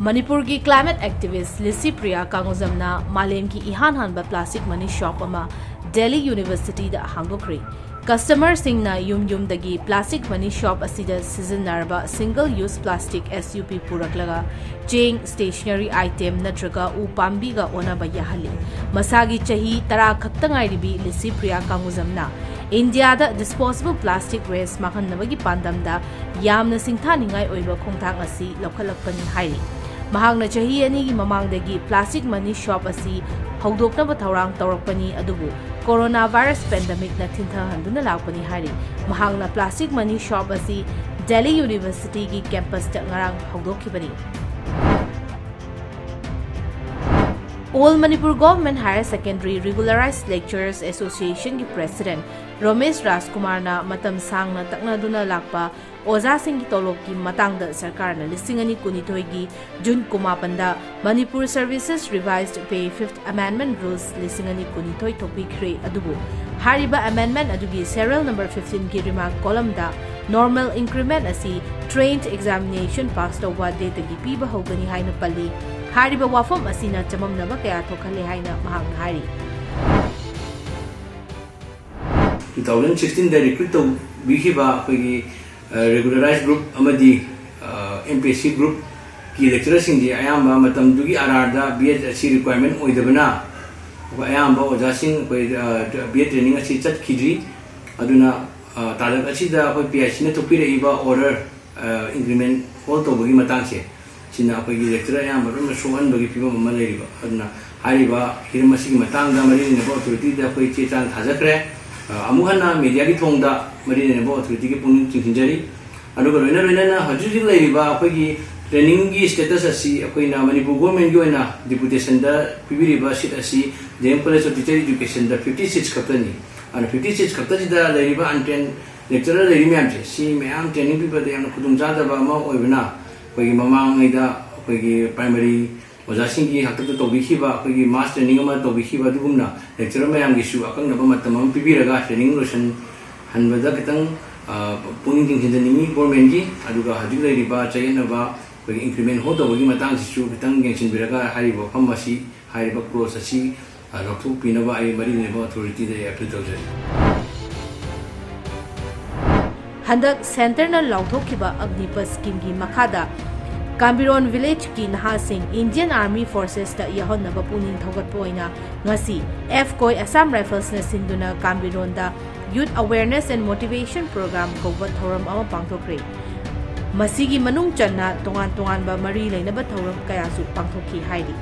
Manipur ki climate activist Licypriya Kangujam na malem ki ehan hanba plastic money shop ama Delhi University da hangdokhrey. Customer shingna yumdagi plastic money shop asida shijinnaraba single use plastic SUP puraklaga cheng stationery item natraga u-pambi ga onnaba yahalli. Mashagi chahi khakta ngairibi Licypriya Kangujam na India da disposable plastic waste manghannabagi pamdam da yamna shingthaningai oiba khongthang asi loukhatlakpani hairi. Mahangna chahi ani gi mamangdagi plastic money shop asi hangdokhrey thorang tawrakpani adubu coronavirus pandemic na thinthahanduna lakpani hairi. Mahangna plastic money shop asi Delhi University ki campus ta ngarang hangdokhibani. All Manipur Government Higher Secondary Regularized Lecturers Association ki President Romesh Rajkumar na matam sangna taknaduna lakpa oza sing ki tolok ki matang da sarkar na listing ani kunithoy gi June kumapanda Manipur Services Revised Pay 5th Amendment Rules listing ani kunithoy topikre adubu hariba amendment adugi serial number 15 ki remark column da normal increment asi trained examination pass tawwa date gi piba hogani haina palli hariba wafam asina chamamnaba kaya thokhale haina mahang hari 2016 da recruit to bihiba kogi regularized group amadi MPSC group ki lecturer sing di ayamba matam dugi arar da BSc requirement oidabana ayamba oja sing koi BS training asi chat khidri aduna tadak asi da koi PhD na topi reiba order increment all to bagi matang se sina koi lecturer ayamba rum sohan bagi piba mama leiba aduna hariba hirmasi ki matang da mari ne authority da koi che chang thajakre amuhana media ki thongda mari ne bo authority ki puning chinghinjari aduga roina na hajuri leiba akogi training gi status asi akoina Manipur government gi oina deputation da pibiriba seat asi JM College of Teacher Education da 56 kaptani and 56 kaptani da leiba untrained lecturer leiri myam che si myam training people da yam khudum cha da ba ma oibna akogi mamang ngai akogi primary Ojasing ki hakta to bihiba akogi mass training ama to bihiba dugumna lecturer mayam gi su akang naba matamam pibiraga training lotion hanbada kitang puning chingthaningai government gi aduga hajik leiriba chainaba akogi increment ho to bagi matang sisu kitang gengsin biraga hariba phamasi hariba cross asi lokthuk pinaba ai mari neba authority da appeal tawje Handak center na lauthokhiba agnipa scheme gi makhada Kambiron village ki naha sing Indian Army Forces ta yahonnaba puning thogat poina ngasi F-koi Assam Rifles na sinduna Kambiron da Youth Awareness and Motivation Program kawat thoram ama pangthokre masigi manung channa tongan ba mari leinaba thoram kaya su pangthokhi hairi